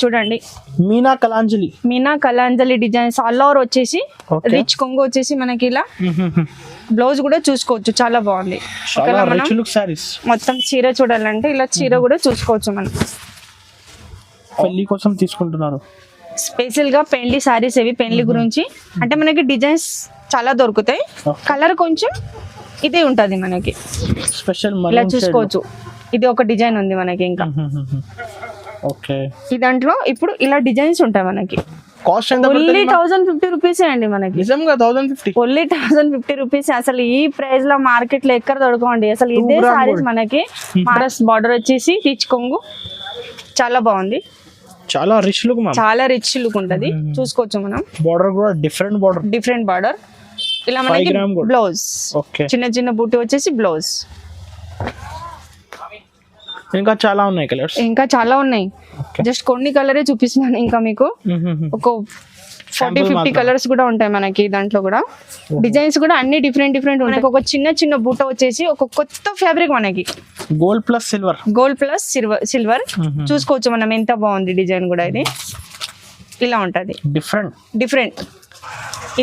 చూడండి Meena Kalanjali designs all over వచ్చేసి rich కొంగు వచ్చేసి మనకి ఇలా బ్లౌజ్ కూడా చూసుకోవచ్చు, చాలా బాగుంది. మొత్తం చీర చూడాలంటే ఇలా చీర కూడా చూసుకోవచ్చు. మనం పెళ్లి కోసం తీసుకుంటున్నారు స్పెషల్ గా పెళ్లి సారీస్ ఇవి పెళ్లి గురించి అంటే మనకి డిజైన్స్ చాలా దొరుకుతాయి. కలర్ కొంచెం ఇదే ఉంటది మనకి స్పెషల్ ఇలా చూసుకోవచ్చు. ఇది ఒక డిజైన్ ఉంది మనకి ఇంకా ఈ దాంట్లో ఇప్పుడు ఇలా డిజైన్స్ ఉంటాయి మనకి. కాస్ట్ ఓన్లీ 1050 రూపీస్ అండి మనకి. నిజంగా 1050 ఓన్లీ 1050 రూపీస్. అసలు ఈ ప్రైస్ లో మార్కెట్ లో ఎక్కడ దొరకండి అసలు. ఇదే సారీస్ మనకి. బార్డర్ వచ్చేసి రిచ్ కొంగు చాలా బాగుంది, చాలా రిచ్ లుక్, చాలా రిచ్ లుక్ ఉంటది. చూసుకోవచ్చు మనం. బార్డర్ కూడా డిఫరెంట్ బార్డర్. ఇలా మనకి బ్లౌజ్ చిన్న చిన్న బూటీ వచ్చేసి బ్లౌజ్. ఇంకా చాలా ఉన్నాయి జస్ట్ కొన్ని కలరే చూపిస్తున్నాను. ఇంకా మీకు ఒక 40-50 కలర్స్ కూడా ఉంటాయి మనకి. దాంట్లో కూడా డిజైన్స్ కూడా అన్ని డిఫరెంట్ ఉంటాయి. ఒక చిన్న బూట వచ్చేసి ఒక కొత్త ఫ్యాబ్రిక్ మనకి గోల్డ్ ప్లస్ సిల్వర్ చూసుకోవచ్చు మనం. ఎంత బాగుంది డిజైన్ కూడా. ఇది ఇలా ఉంటది డిఫరెంట్.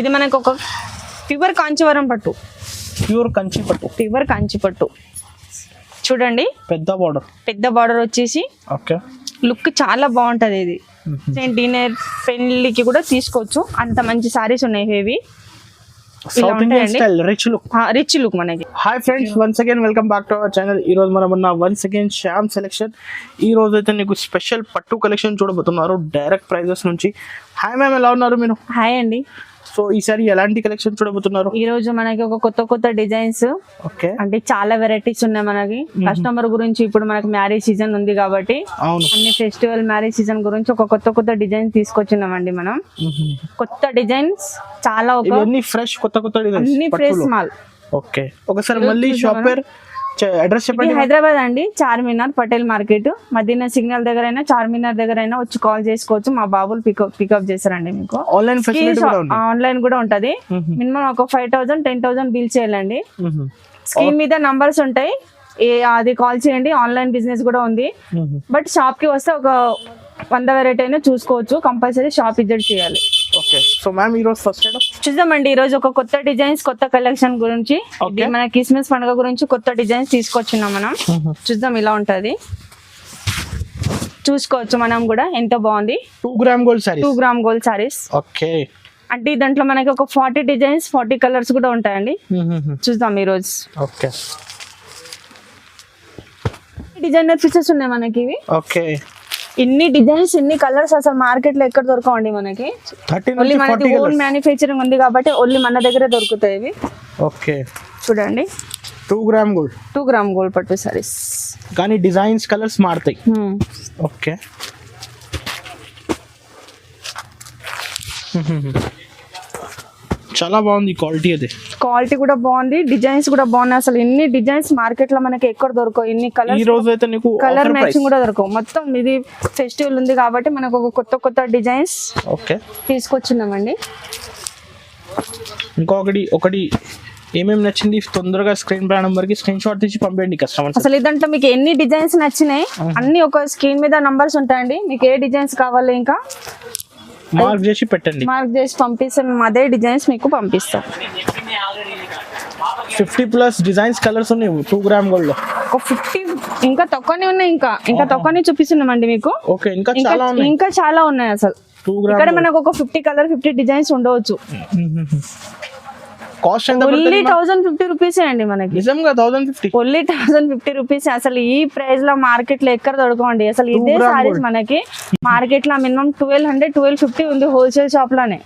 ఇది మనకు ఒక ప్యూర్ కాంచీవరం పట్టు, ప్యూర్ కంచి పట్టు. చూడండి పెద్ద బార్డర్ వచ్చేసి లుక్ చాలా బాగుంటది. ఇది డిన్నర్ పెళ్లికి కూడా తీసుకోవచ్చు, అంత మంచి సారీస్ ఉన్నాయి. హెవీ రిచ్ లుక్ మనకి. Hi friends, once again welcome back to our channel. ఈ రోజు మనం ఉన్న వన్స్ అగైన్ శ్యామ్ సెలెక్షన్. ఈ రోజు అయితే నీకు స్పెషల్ పట్టు కలెక్షన్ చూడబోతున్నారు డైరెక్ట్ ప్రైజెస్ నుంచి. హాయ్ మ్యామ్, ఎలా ఉన్నారు మీరు? హాయ్ అండి. సో ఈసారి ఎలాంటి కలెక్షన్ చూడబోతున్నారు? ఈ రోజు మనకి ఒక కొత్త డిజైన్స్ అంటే చాలా వెరైటీస్ ఉన్నాయి మనకి. కస్టమర్ గురించి ఇప్పుడు మనకి మ్యారేజ్ సీజన్ ఉంది కాబట్టి అన్ని ఫెస్టివల్ మ్యారేజ్ సీజన్ గురించి ఒక కొత్త డిజైన్ తీసుకొచ్చినామండి మనం. కొత్త డిజైన్స్ చాలా ఫ్రెష్ కొత్త డిజైన్స్ అన్ని ఫ్రెష్ మాల్. ఓకే, ఒకసారి మళ్ళీ షాప్ పేరు అడ్రస్ చెప్పండి. హైదరాబాద్ అండి, చార్మినార్ పటేల్ మార్కెట్ మదీనా సిగ్నల్ దగ్గర అయినా చార్మినార్ దగ్గర అయినా వచ్చి కాల్ చేసుకోవచ్చు. మా బాబులు పికప్ చేస్తారండి. మీకు ఆన్లైన్ కూడా ఉంటది. మినిమం ఒక 5,000 10,000 బిల్ చేయాలండి. స్క్రీన్ మీద నంబర్స్ ఉంటాయి, అది కాల్ చేయండి. ఆన్లైన్ బిజినెస్ కూడా ఉంది. బట్ షాప్ కి వస్తే ఒక 100 వెరైటీ అయినా చూసుకోవచ్చు. కంపల్సరీ షాప్ విజిట్ చేయాలి. ఓకే, సో మ్యామ్ ఈ రోజు ఫస్ట్ చూద్దామండి. ఈ రోజు ఒక కొత్త డిజైన్స్ కొత్త కలెక్షన్ గురించి, మన క్రిస్మస్ పండుగ గురించి కొత్త డిజైన్స్ తీసుకొచ్చినాం మనం. చూద్దాం ఇలా ఉంటది, చూసుకోవచ్చు మనం కూడా. ఎంత బాగుంది. 2 గ్రామ్ గోల్డ్ సారీస్. ఓకే, అంటే దాంట్లో మనకి ఒక 40 డిజైన్స్ 40 కలర్స్ కూడా ఉంటాయండి. చూద్దాం ఈ రోజు. ఓకే, డిజైనర్ ఫీచర్స్ ఉన్నాయి మనకి ఇవి. ఓకే, ఇన్ని డిజైన్స్ ఇన్ని కలర్స్ అసలు మార్కెట్ లో ఎక్కడ దొరకవండి మనకి. ఓన్లీ మనకి ఓన్ మ్యానుఫ్యాక్చరింగ్ ఉంది కాబట్టి ఓన్లీ మన దగ్గరే దొరుకుతాయి ఇవి. ఓకే, చూడండి 2 గ్రామ్ గోల్డ్ పట్టు సారీస్. కానీ డిజైన్స్ కలర్స్ మారుతాయి. ఓకే, చాలా బాగుంది క్వాలిటీ. అది క్వాలిటీ కూడా బాగుంది, డిజైన్స్ కూడా బాగున్నాయి. అసలు ఇన్ని డిజైన్స్ మార్కెట్ లో మనకి ఎక్కడ దొరకవు. ఇన్ని కలర్ ఈ రోజు అయితే నీకు కలర్ మ్యాచింగ్ కూడా దొరకవు. మొత్తం ఇది ఫెస్టివల్ ఉంది కాబట్టి మనకు ఒక కొత్త డిజైన్స్ తీసుకొచ్చున్నామండి. ఒకటి ఏమేమి నచ్చింది తొందరగా స్క్రీన్ పై నంబర్ కి స్క్రీన్ షాట్ తీసి పంపండి కస్టమర్స్. అసలు ఇదంటే మీకు ఎన్ని డిజైన్స్ నచ్చినాయి అన్ని ఒక స్క్రీన్ మీద నంబర్స్ ఉంటాయండి. మీకు ఏ డిజైన్స్ కావాలి ఇంకా మార్క్ చేసి పెట్టండి. మార్క్ చేసి పంపిస్తాం. మేము అదే డిజైన్స్ మీకు పంపిస్తాం. 50+ డిజైన్స్ కలర్స్ ఉన్నాయి 2 గ్రామ్ గోల్డ్ లో. ఒక 50 ఇంకా తక్కువనే ఉన్నాయి. ఇంకా తక్కువనే చూపిస్తున్నామండి మీకు. ఓకే, ఇంకా చాలా ఉన్నాయి అసలు. ఇక్కడ మనకు ఒక 50 కలర్ 50 డిజైన్స్ ఉండవచ్చు. కాస్ట్ ఓన్లీ 1050 రూపీస్ అండి మనకి. నిజంగా 1050 ఓన్లీ 1050 రూపీస్. అసలు ఈ ప్రైస్ లో మార్కెట్ లో ఎక్కడ దొరకండి అసలు. ఇదే సారీస్ మనకి మార్కెట్ లో మినిమం 1200-1250 ఉంది హోల్సేల్ షాప్ లోనే.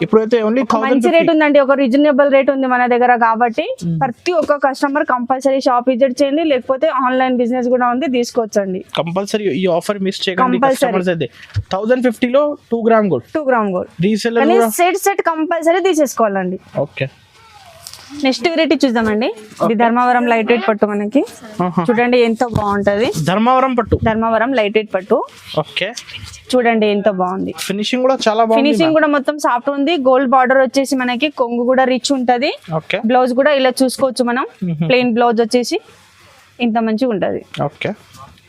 ఇప్పుడైతే ఓన్లీ మంచి రేట్ ఉందండి, ఒక రీజనబుల్ రేట్ ఉంది మన దగ్గర కాబట్టి ప్రతి ఒక్క కస్టమర్ కంపల్సరీ షాప్ విజిట్ చేయండి. లేకపోతే ఆన్లైన్ బిజినెస్ కూడా ఉంది, తీసుకోవచ్చండి. కంపల్సరీ ఈ ఆఫర్ మిస్ చేయకండి కస్టమర్స్. అయితే 1050 లో 2 gram gold reseller set compulsory తీసేసుకోవాలండి. ఓకే, నెక్స్ట్ వెరైటీ చూద్దామండి. ఇది ధర్మవరం లైట్ వెయిట్ పట్టు మనకి. చూడండి ఎంత బాగుంటది. ధర్మవరం లైట్ వెయిట్ పట్టు. ఓకే, చూడండి ఎంత బాగుంది. ఫినిషింగ్ కూడా చాలా బాగుంది. ఫినిషింగ్ కూడా మొత్తం సాఫ్ట్ ఉంది. గోల్డ్ బార్డర్ వచ్చేసి మనకి కొంగు కూడా రిచ్ ఉంటది. బ్లౌజ్ కూడా ఇలా చూసుకోవచ్చు మనం. ప్లెయిన్ బ్లౌజ్ వచ్చేసి ఇంత మంచిగా ఉంటది. ఓకే,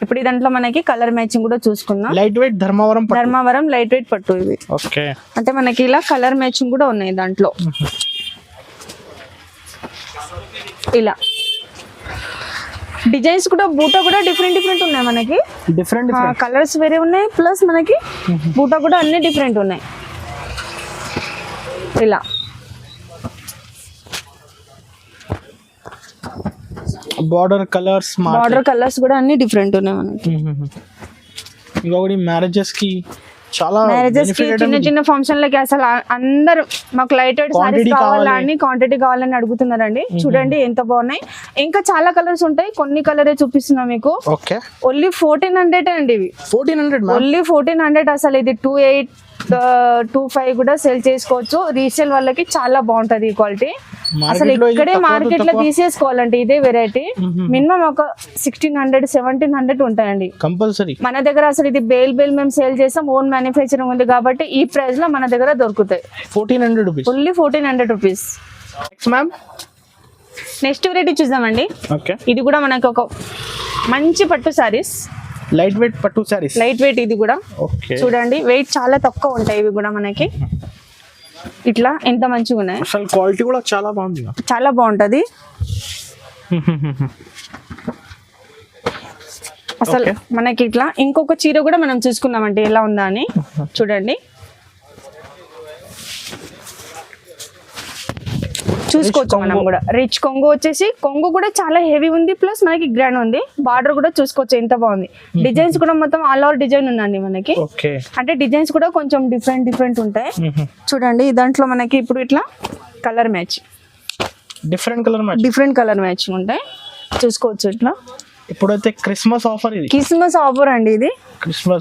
ఇప్పుడు దాంట్లో మనకి కలర్ మ్యాచింగ్ కూడా చూసుకుందాం. Light weight Dharmavaram light weight పట్టు ఇవి. ఓకే, అంటే మనకి ఇలా కలర్ మ్యాచింగ్ కూడా ఉన్నాయి దాంట్లో. ఇలా డిజైన్స్ కూడా బూటా కూడా డిఫరెంట్ ఉన్నాయి మనకి. డిఫరెంట్ కలర్స్ వేరే ఉన్నాయి, ప్లస్ మనకి బూటా కూడా అన్ని డిఫరెంట్ ఉన్నాయి. ఇలా బార్డర్ కలర్స్ కూడా అన్ని డిఫరెంట్ ఉన్నాయి మనకి. ఇంకొకటి మ్యారేజెస్ కి చిన్న ఫంక్షన్లకి అసలు అందరూ మాకు లైట్ వెయిట్ సారీస్ కావాలని క్వాంటిటీ కావాలని అడుగుతున్నారండి. చూడండి ఎంత బాగున్నాయి. ఇంకా చాలా కలర్స్ ఉంటాయి, కొన్ని కలరే చూపిస్తున్నా మీకు. ఓన్లీ 1400 అండి ఇవి. 1400 ఓన్లీ 1400. అసలు ఇది 2825 కూడా సేల్ చేసుకోవచ్చు. రీసేల్ వాళ్ళకి చాలా బాగుంటది ఈ క్వాలిటీ. అసలు ఇక్కడే మార్కెట్ లో తీసేసుకోవాలంటే ఇదే వెరైటీ మినిమం ఒక 1600-1700 ఉంటాయండి కంపల్సరీ మన దగ్గర. అసలు ఇది బేల్ మేము సేల్ చేస్తాం, ఓన్ మ్యానుఫ్యాక్చరింగ్ ఉంది కాబట్టి ఈ ప్రైస్ లో మన దగ్గర దొరుకుతాయి. 1400 rupees, only 1400 rupees. Next variety చూద్దామండి. ఇది కూడా మనకి ఒక మంచి పట్టు సారీస్, లైట్ వెయిట్ పట్టు సారీస్. లైట్ వెయిట్ ఇది కూడా చూడండి, వెయిట్ చాలా తక్కువ ఉంటాయి ఇవి కూడా మనకి. ఇట్లా ఎంత మంచిగా ఉన్నాయి. అసలు క్వాలిటీ కూడా చాలా బాగుంది, చాలా బాగుంటది. అసలు మనకి ఇట్లా ఇంకొక చీర కూడా మనం చూసుకున్నామంటే ఎలా ఉందా అని చూడండి. చూసుకోవచ్చు మనం కూడా. రిచ్ కొంగు వచ్చేసి, కొంగు కూడా చాలా హెవీ ఉంది, ప్లస్ మనకి గ్రాండ్ ఉంది. బార్డర్ కూడా చూసుకోవచ్చు ఎంత బాగుంది. డిజైన్స్ కూడా మొత్తం ఆల్ ఓవర్ డిజైన్ ఉందండి మనకి. అంటే డిజైన్స్ కూడా కొంచెం డిఫరెంట్ ఉంటాయి. చూడండి దాంట్లో మనకి ఇప్పుడు ఇట్లా colour match, different colour match ఉంటాయి. చూసుకోవచ్చు ఇట్లా. ఇప్పుడైతే క్రిస్మస్ ఆఫర్ అండి ఇది.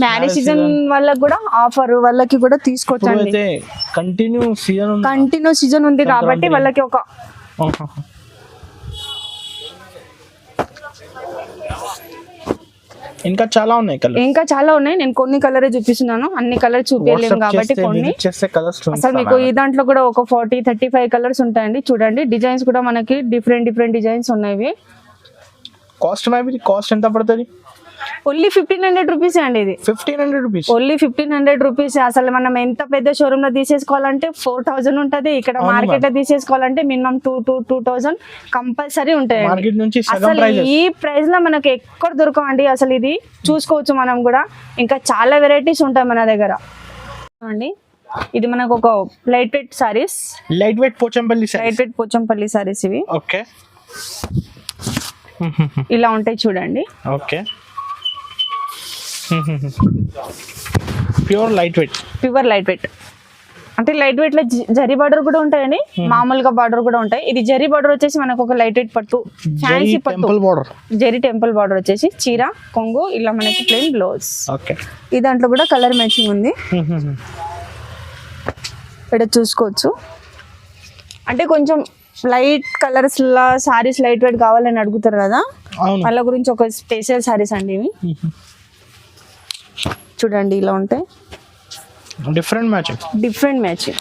మ్యారేజ్ సీజన్ వాళ్ళకి కూడా ఆఫర్, వాళ్ళకి కూడా తీసుకోవచ్చు అండి. కంటిన్యూ సీజన్ ఉంది కాబట్టి వాళ్ళకి ఒక ఇంకా చాలా ఉన్నాయి. నేను కొన్ని కలరే చూపిస్తున్నాను, అన్ని కలర్ చూపించలేము కాబట్టి కొన్ని. అసలు మీకు ఈ దాంట్లో కూడా ఒక 40-35 కలర్స్ ఉంటాయండి. చూడండి డిజైన్స్ కూడా మనకి డిఫరెంట్ డిజైన్స్ ఉన్నాయి. కాస్ట్ ఎంత పడుతుంది? ఓన్లీ 1500 రూపీస్ అండి ఇది. 1500 రూపీస్, ఓన్లీ 1500 రూపీస్. అసలు మనం ఎంత పెద్ద షోరూమ్ లో తీసేసుకోవాలంటే 4000 ఉంటది. ఇక్కడ మార్కెట్ లో తీసేసుకోవాలంటే మినిమం 2000 కంపల్సరీ ఉంటాయి. అసలు ఈ ప్రైస్ లో మనకి ఎక్కడ దొరకవండి. అసలు ఇది చూసుకోవచ్చు మనం కూడా. ఇంకా చాలా వెరైటీస్ ఉంటాయి మన దగ్గర అండి. ఇది మనకు ఒక light weight saris, light weight Pochampalli saris ఇవి. ఓకే, ఇలా ఉంటాయి చూడండి. Okay, pure light weight. అంటే లైట్ వెయిట్ లో జరీ బార్డర్ కూడా ఉంటాయండి, మామూలుగా బార్డర్ కూడా ఉంటాయి. ఇది జరీ బార్డర్ వచ్చేసి మనకు ఒక లైట్ వెయిట్ పట్టు, ఫ్యాన్సీ పట్టు, జరీ టెంపుల్ బార్డర్ వచ్చేసి చీర కొంగు, ఇలా మనకి ప్లెయిన్ బ్లౌజ్. ఈ దాంట్లో కూడా కలర్ మ్యాచింగ్ ఉంది. ఇక్కడ చూసుకోవచ్చు. అంటే కొంచెం లైట్ కలర్స్ లా సారీస్ లైట్ వెయిట్ కావాలని అడుగుతారు కదా, వాళ్ళ గురించి ఒక స్పెషల్ సారీస్ అండి ఇవి. చూడండి ఇలా ఉంటాయి, different matching.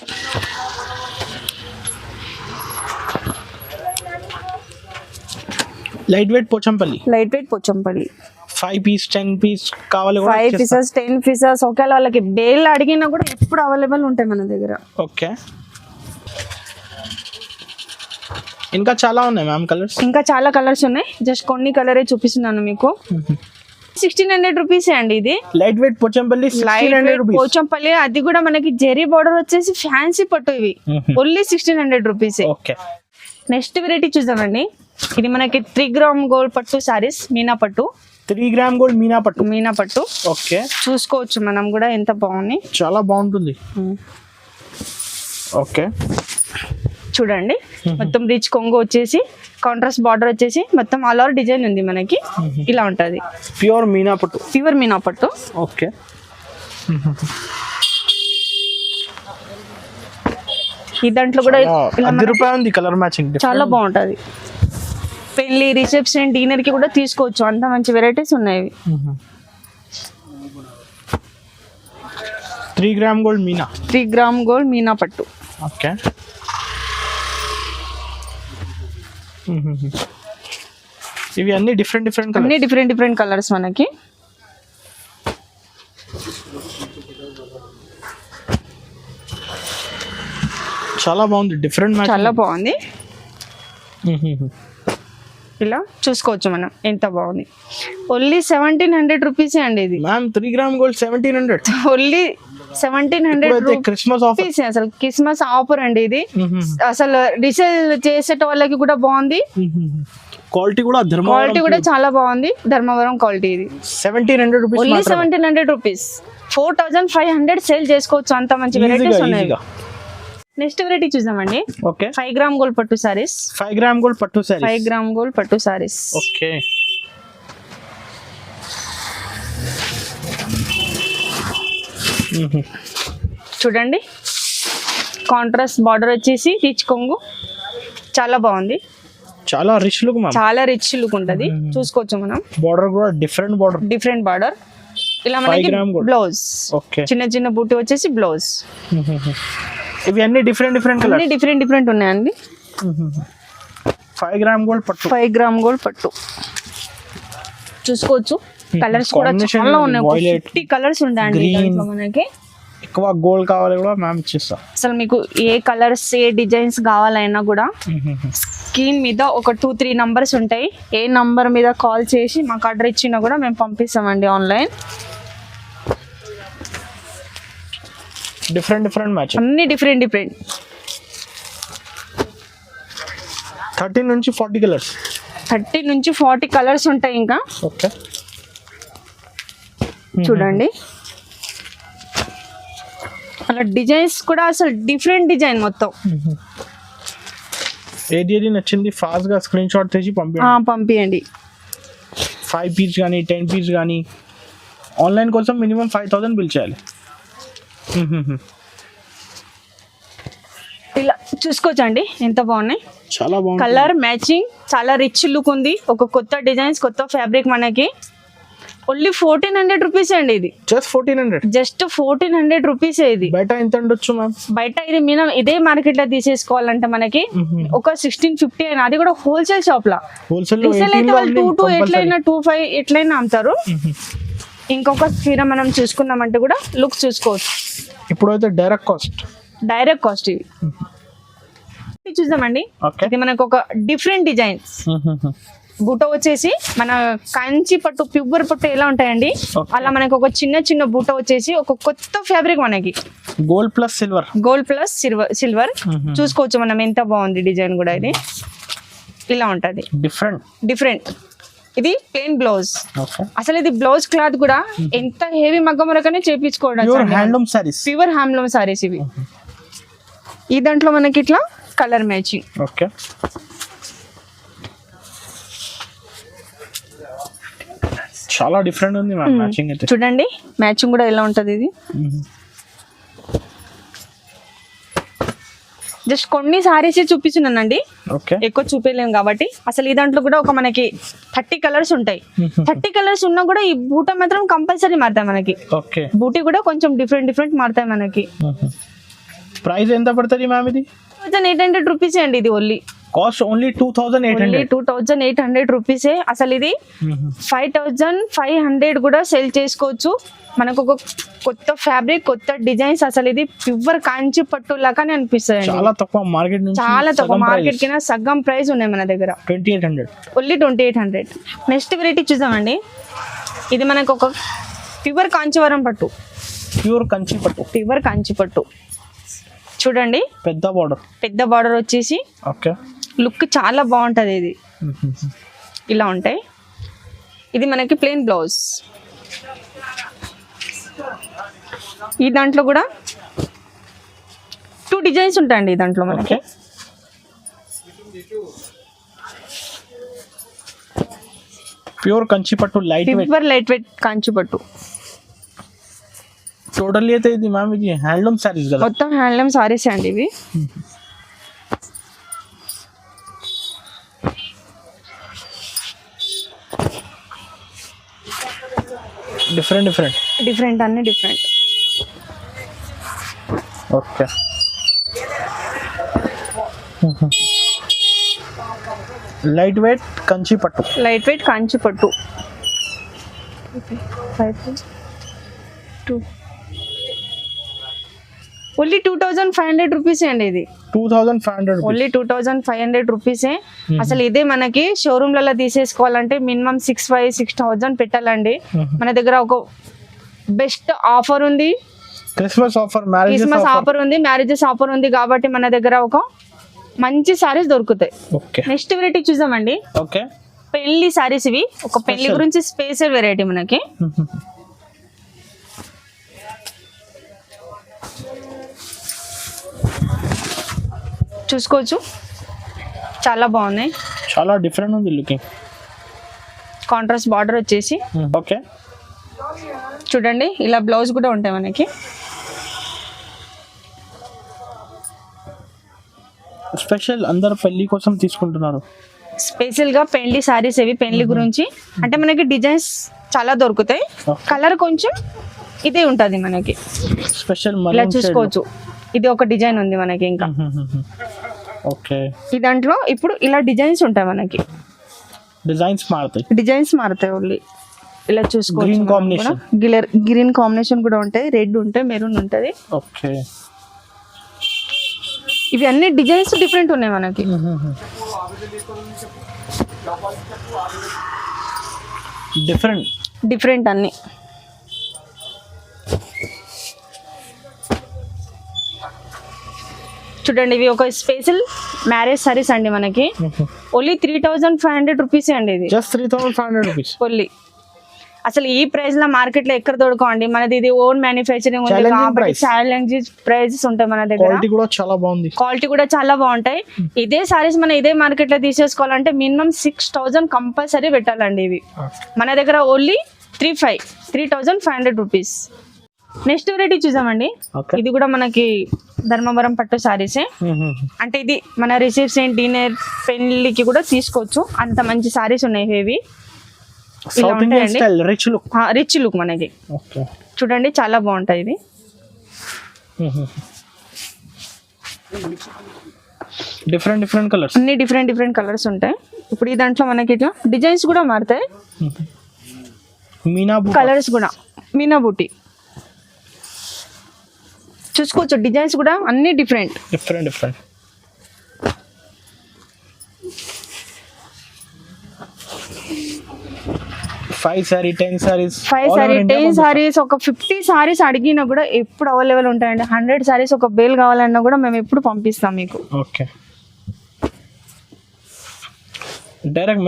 Light weight Pochampalli 5 piece 10 piece కావాలి, 5 పీసెస్ 10 పీసెస్ ఒకవేళ వాళ్ళకి బేల్ అడిగినా కూడా ఎప్పుడు అవైలబుల్ ఉంటాయి మన దగ్గర. ఓకే, ఇంకా చాలా ఉన్నాయి మ్యామ్ కలర్స్. ఇంకా చాలా కలర్స్ ఉన్నాయి, జస్ట్ కొన్ని కలరే చూపిస్తున్నాను మీకు. 1600 రూపీస్ అండి ఇది. Light weight Pochampalli 1600 rupees. Pochampalli అది కూడా మనకి జెరీ బార్డర్ వచ్చేసి ఫ్యాన్సీ పట్టు ఇవి. Only 1600 rupees. Okay, next variety చూద్దామండి. ఇది మనకి 3 గ్రామ్ గోల్డ్ పట్టు సారీస్, మీనా పట్టు. 3 గ్రామ్ గోల్డ్ మీనా పట్టు. ఓకే, చూసుకోవచ్చు మనం కూడా ఎంత బాగుంది, చాలా బాగుంటుంది. ఓకే, చూడండి మొత్తం రిచ్ కొంగు వచ్చేసి, కాంట్రాస్ట్ బార్డర్ వచ్చేసి, మొత్తం ఆల్ ఓవర్ డిజైన్ ఉంది మనకి. ఇలా ఉంటది, ప్యూర్ మీనా పట్టు. ఓకే, ఈ దాంట్లో కూడా కలర్ మ్యాచింగ్ చాలా బాగుంటది. పెళ్లి, రిసెప్షన్, డిన్నర్ కి కూడా తీసుకోవచ్చు, అంత మంచి వెరైటీస్ ఉన్నాయి. 3 గ్రామ్ గోల్డ్ మీనా పట్టు. ఓకే, ఇవి అన్ని డిఫరెంట్ డిఫరెంట్ కలర్స్ మనకి. చాలా బాగుంది, డిఫరెంట్ మ్యాచ్, చాలా బాగుంది. ఇలా చూసుకోవచ్చు మనం, ఎంత బాగుంది. ఓన్లీ 1700 రూపీసే అండి ఇది. Ma'am 3 gram gold 1700, only 1700 Christmas offer. అసలు క్రిస్మస్ ఆఫర్ అండి ఇది. అసలు రీసేల్ చేసే వాళ్ళకి కూడా బాగుంది. క్వాలిటీ కూడా చాలా బాగుంది. ధర్మవరం క్వాలిటీ ఇది. 1700 రూపీస్, ఓన్లీ 1700 రూపీస్. 4500 సేల్ చేసుకోవచ్చు. అంత మంచి వెరైటీస్ ఉన్నాయి. నెక్స్ట్ వెరైటీ చూద్దామండి. ఓకే, 5 గ్రామ్ గోల్డ్ పట్టు సారీస్. 5 గ్రామ్ గోల్డ్ పట్టు సారీస్. 5 గ్రామ్ గోల్డ్ పట్టు సారీస్. ఓకే, చూడండి, కాంట్రాస్ట్ బార్డర్ వచ్చేసి రిచ్ కొంగు, చాలా బాగుంది. చాలా రిచ్ లుక్ మ్యామ్, చాలా రిచ్ లుక్ ఉంటది. చూసుకోవచ్చు మనం. బార్డర్ కూడా డిఫరెంట్ బార్డర్. ఇలా మనకి బ్లౌజ్, ఓకే, చిన్న బూటీ వచ్చేసి బ్లౌజ్. ఇవి అన్ని డిఫరెంట్ డిఫరెంట్ ఉన్నాయండి. 5 గ్రామ్ గోల్డ్ పట్టు. 5 గ్రామ్ గోల్డ్ పట్టు చూసుకోవచ్చు. కలర్స్ కూడా చాలా ఉన్నాయి. 50 కలర్స్ ఉంటాయండి దీంట్లో మనకి. ఎక్కువ గోల్డ్ కావాలి కూడా మ్యామ్ ఇచ్చేస్తా. అసలు మీకు ఏ కలర్స్, ఏ డిజైన్స్ కావాలైనా కూడా స్క్రీన్ మీద ఒక 2-3 నంబర్స్ ఉంటాయి. ఏ నంబర్ మీద కాల్ చేసి మాకు ఆర్డర్ ఇచ్చినా కూడా మేము పంపిస్తామండి ఆన్లైన్. డిఫరెంట్ మ్యాచ్, అన్ని డిఫరెంట్. 30 నుంచి 40 కలర్స్. 30 నుంచి 40 కలర్స్ ఉంటాయి. ఇంకా ఓకే, చూడండి, అలా డిజైన్స్ కూడా అసలు డిఫరెంట్ డిజైన్ మొత్తం. ఏది నచ్చింది ఫాస్ట్ గా స్క్రీన్ షాట్ తీసి పంపియండి. 5 పీస్ కానీ 10 పీస్ కానీ. ఆన్లైన్ కోసం మినిమం 5000 బిల్ చేయాలి. ఇలా చూసుకోవచ్చండి, ఎంత బాగున్నాయి. చాలా బాగుంది. కలర్ మ్యాచింగ్, చాలా రిచ్ లుక్ ఉంది. ఒక కొత్త డిజైన్స్, కొత్త ఫ్యాబ్రిక్ మనకి. ఓన్లీ 1400 రూపీస్ అండి ఇది. జస్ట్ 1400 రూపీస్ ఇది. బయట ఎంత ఉండొచ్చు మ్యామ్? బయట ఇది మినిమం ఇదే మార్కెట్ లో తీసేసుకోవాలంటే మనకి ఒక 1650 అయినా, అది కూడా హోల్సేల్ షాప్ లా. రీసేల్ అయితే వాళ్ళు 22 ఎట్లయినా 25 ఎట్లయినా అమ్ముతారు. ఇంకొక చీర మనం చూసుకున్నామంటే కూడా లుక్ చూసుకోవచ్చు. ఇప్పుడైతే డైరెక్ట్ కాస్ట్ ఇవి చూద్దామండి. ఇది మనకు ఒక డిఫరెంట్ డిజైన్స్. బూటో వచ్చేసి మన కంచి పట్టు, ప్యూర్ పట్టు ఎలా ఉంటాయండి అలా మనకు ఒక చిన్న బూటో వచ్చేసి ఒక కొత్త ఫ్యాబ్రిక్ మనకి. గోల్డ్ ప్లస్ సిల్వర్ చూసుకోవచ్చు మనం, ఎంత బాగుంది డిజైన్ కూడా. ఇది ఇలా ఉంటది, డిఫరెంట్. ఇది ప్లెయిన్ బ్లౌజ్. అసలు ఇది బ్లౌజ్ క్లాత్ కూడా ఎంత హెవీ మగ్గం వరకనే చేపించుకోవడం. ప్యూర్ హ్యాండ్లూమ్ సారీస్ ఇవి. ఈ దాంట్లో మనకి ఇట్లా కలర్ మ్యాచింగ్. ఓకే, చాలా డిఫరెంట్ ఉంది మ్యాచింగ్ అయితే. చూడండి మ్యాచింగ్ కూడా ఎలా ఉంటది. ఇది జస్ట్ కొన్ని సారీస్ చూపిస్తున్నానండి, ఎక్కువ చూపించలేము కాబట్టి. అసలు ఈ దాంట్లో కూడా ఒక మనకి 30 కలర్స్ ఉంటాయి. 30 కలర్స్ ఉన్నా కూడా ఈ బూట మాత్రం కంపల్సరీ మారుతాయి మనకి. బూటీ కూడా కొంచెం డిఫరెంట్ మారుతాయి మనకి. ప్రైస్ ఎంత పడుతుంది మ్యామ్ ఇది? 2800 రూపీస్ అండి ఇది. కాస్ట్ ఓన్లీ 2800 రూపీసే. అసలు ఇది 5500 కూడా సేల్ చేసుకోవచ్చు. మనకు ఒక కొత్త ఫ్యాబ్రిక్, కొత్త డిజైన్స్. అసలు ఇది ప్యూర్ కాంచి పట్టు లాగానే అనిపిస్తుంది. చాలా తక్కువ మార్కెట్ కింద సగం ప్రైస్ ఉన్నాయి మన దగ్గర. 2800, ఓన్లీ 2800. నెక్స్ట్ వెరైటీ చూద్దామండి. ఇది మనకు ఒక ప్యూర్ కాంచీవరం పట్టు. ప్యూర్ కంచి పట్టు చూడండి, పెద్ద బార్డర్ వచ్చేసి. లుక్ చాలా బాగుంటది. ఇది ఇలా ఉంటాయి. ఇది మనకి ప్లెయిన్ బ్లౌజ్. ఈ దాంట్లో కూడా 2 డిజైన్స్ ఉంటాయండి. ఈ దాంట్లో మనకి ప్యూర్ కంచి పట్టు, లైట్ వెయిట్ కంచి పట్టు. టోటల్లీ అయితే ఇది మ్యామ్ ఇది హ్యాండ్లూమ్ సారీస్ కదా? మొత్తం హ్యాండ్లూమ్ సారీస్ అండి ఇవి. డిఫరెంట్ అన్ని different. Okay, light weight Kanchi పట్టు. లైట్ వెయిట్ కంచి పట్టు. ఓన్లీ 2500 రూపీసే అండి ఇది. 2500 ఓన్లీ 2500 రూపీసే. అసలు ఇదే మనకి షోరూమ్లలో తీసేసుకోవాలంటే మినిమం 6,000 పెట్టాలండి. మన దగ్గర ఒక బెస్ట్ ఆఫర్ ఉంది, క్రిస్మస్ ఆఫర్, క్రిస్మస్ ఆఫర్ ఉంది, మ్యారేజెస్ ఆఫర్ ఉంది కాబట్టి మన దగ్గర ఒక మంచి సారీస్ దొరుకుతాయి. ఓకే, నెక్స్ట్ వెరైటీ చూసామండి. ఓకే, పెళ్లి సారీస్ ఇవి. ఒక పెళ్లి గురించి స్పెషల్ వెరైటీ మనకి. చూసుకోవచ్చు, చాలా బాగున్నాయి, చాలా డిఫరెంట్ ఉంది లుకింగ్. కాంట్రాస్ట్ బార్డర్ వచ్చేసి ఓకే, చూడండి ఇలా బ్లౌజ్ కూడా ఉంటాయి మనకి. స్పెషల్ అందరు పెళ్లి కోసం తీసుకుంటున్నారు. స్పెషల్ గా పెళ్లి సారీస్ ఇవి. పెళ్లి గురించి అంటే మనకి డిజైన్స్ చాలా దొరుకుతాయి. కలర్ కొంచెం ఇదే ఉంటది మనకి. స్పెషల్ ఇలా చూసుకోవచ్చు, ఇది ఒక డిజైన్ ఉంది మనకి. ఇంకా ఓకే, ఈ దాంట్లో ఇప్పుడు ఇలా డిజైన్స్ ఉంటాయి మనకి. డిజైన్స్ మారుతాయి, డిజైన్స్ మారుతాయి ఓన్లీ. ఇలా చూసుకోవచ్చు, గ్రీన్ కాంబినేషన్, గ్రీన్ కాంబినేషన్ కూడా ఉంటాయి, రెడ్ ఉంటాయి, మెరూన్ ఉంటది. ఓకే, ఇవి అన్ని డిజైన్స్ డిఫరెంట్ ఉన్నాయి మనకి. డిఫరెంట్ డిఫరెంట్ అన్ని. చూడండి ఇవి ఒక స్పెషల్ మ్యారేజ్ సారీస్ అండి మనకి. ఓన్లీ 3,500 రూపీస్ అండి ఇది. Just 3,500 rupees only. అసలు ఈ ప్రైస్ లో మార్కెట్ లో ఎక్కడ దొరకండి. మనది ఇది ఓన్ మ్యానుఫ్యాక్చరింగ్ ఉంది కాబట్టి ఛాలెంజ్ ప్రైజెస్ ఉంటాయి మన దగ్గర. క్వాలిటీ కూడా చాలా బాగుంది, క్వాలిటీ కూడా చాలా బాగుంటాయి. ఇదే సారీస్ మనం ఇదే మార్కెట్ లో తీసేసుకోవాలంటే మినిమం 6,000 కంపల్సరీ పెట్టాలండి. ఇవి మన దగ్గర ఓన్లీ 3,500 రూపీస్. నెక్స్ట్ వెరైటీ చూసామండి. ఇది కూడా మనకి ధర్మవరం పట్టు సారీసే. అంటే ఇది మన రిసెప్షన్, డిన్నర్, పెళ్లికి కూడా తీసుకోవచ్చు. అంత మంచి సారీస్ ఉన్నాయి. హెవీ రిచ్ లుక్ మనకి. చూడండి చాలా బాగుంటాయి ఇది. డిఫరెంట్ కలర్స్, అన్ని డిఫరెంట్ కలర్స్ ఉంటాయి. ఇప్పుడు ఈ దాంట్లో మనకి ఇట్లా డిజైన్స్ కూడా మారుతాయి. కలర్స్ కూడా మీనా బూటీ చూసుకోవచ్చు. డిజైన్స్ కూడా అన్ని different. 5 sorry 10 saris, 5 sorry 10 saris, ఒక 50 సారీస్ అడిగినా కూడా ఎప్పుడు అవైలబుల్ ఉంటాయండి. 100 సారీస్ ఒక బేల్ కావాలన్నా కూడా మేము ఎప్పుడు పంపిస్తాం మీకు. ఓకే, డైరెక్ట్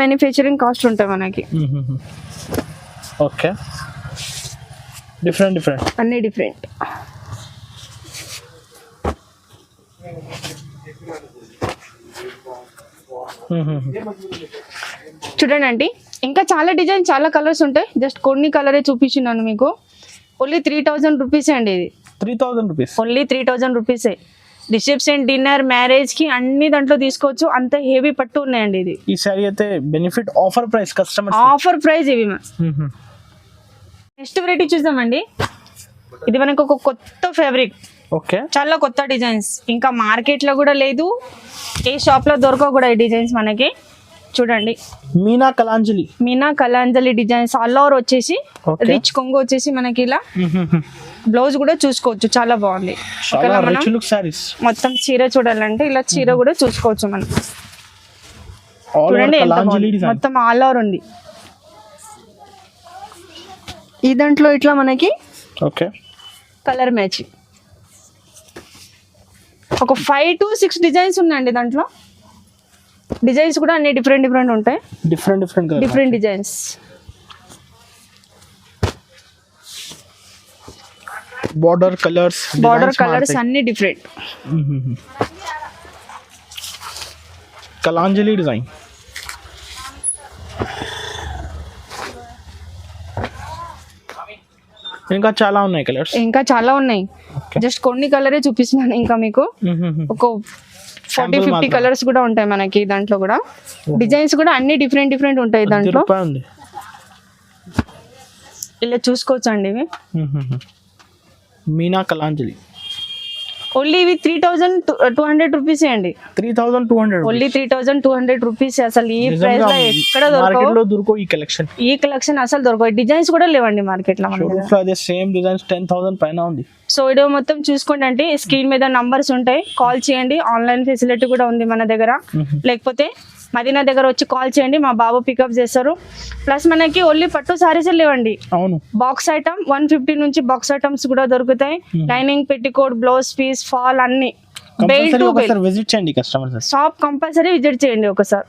మ్యానుఫ్యాక్చరింగ్ కాస్ట్ ఉంటాయి మనకి. ఓకే, డిఫరెంట్ అన్ని డిఫరెంట్. చూడండి అండి, ఇంకా చాలా డిజైన్, చాలా కలర్స్ ఉంటాయి. జస్ట్ కొన్ని కలరే చూపించినాను మీకు. ఓన్లీ 3,000 రూపీసే అండి ఇది. 3,000 రూపీస్, ఓన్లీ 3,000 రూపీసే. రిసెప్షన్, డిన్నర్, మ్యారేజ్ కి అన్ని దాంట్లో తీసుకోవచ్చు. అంత హెవీ పట్టు ఉన్నాయండి ఇది. ఈ సారీ అయితే benefit offer price, customer offer price ఇవి. నెక్స్ట్ వెరైటీ చూద్దామండి. ఇది మనకు ఒక కొత్త ఫ్యాబ్రిక్. ఓకే, చాలా కొత్త డిజైన్స్, ఇంకా మార్కెట్ లో కూడా లేదు, ఏ షాప్ లో దొరకవు కూడా ఈ డిజైన్స్ మనకి. చూడండి Meena Kalanjali designs. All over వచ్చేసి రిచ్ కొంగు వచ్చేసి మనకి ఇలా. బ్లౌజ్ కూడా చూసుకోవచ్చు, చాలా బాగుంది. మొత్తం చీర చూడాలంటే ఇలా చీర కూడా చూసుకోవచ్చు మనం. చూడండి ఎంత బాగుంది, మొత్తం ఆల్ ఓవర్ ఉంది. ఈ దాంట్లో ఇట్లా మనకి కలర్ మ్యాచింగ్ ఒక 5 to 6 డిజైన్స్ ఉన్నాయండి దాంట్లో. డిజైన్స్ కూడా అన్ని డిఫరెంట్ ఉంటాయి. Different designs. బార్డర్ కలర్స్ అన్ని డిఫరెంట్. కలాంజలి డిజైన్. ఇంకా చాలా ఉన్నాయి. జస్ట్ కొన్ని కలరే చూపిస్తున్నాను ఇంకా మీకు. ఒక 40-50 కలర్స్ కూడా ఉంటాయి మనకి దాంట్లో కూడా. డిజైన్స్ కూడా అన్ని డిఫరెంట్ ఉంటాయి దాంట్లో. ఇలా చూసుకోవచ్చు అండి ఇవి. మీనా కలాంజలి ఓన్లీ ఇవి 3200 రూపీస్ అండి. 3200 ఓన్లీ 3200 రూపీస్. అసలు ఈ ప్రైస్ లో ఎక్కడ దొరకవు. ఈ కలెక్షన్ అసలు దొరకవు. డిజైన్స్ కూడా లేవండి మార్కెట్ లో. సేమ్ డిజైన్స్ 10,000 పైన ఉంది. సో వీడియో మొత్తం చూసుకోండి అంటే స్క్రీన్ మీద నంబర్స్ ఉంటాయి, కాల్ చేయండి. ఆన్లైన్ ఫెసిలిటీ కూడా ఉంది మన దగ్గర. లేకపోతే మదీనా దగ్గర వచ్చి కాల్ చేయండి, మా బాబు పికప్ చేస్తారు. ప్లస్ మనకి ఓన్లీ పట్టు సారీస్ లేవండి. అవును, బాక్స్ ఐటమ్ 150 నుంచి బాక్స్ ఐటమ్స్ కూడా దొరుకుతాయి. Lining, petticoat, blouse piece, fall అన్ని. విజిట్ చేయండి కస్టమర్స్. షాప్ కంపల్సరీ విజిట్ చేయండి ఒకసారి.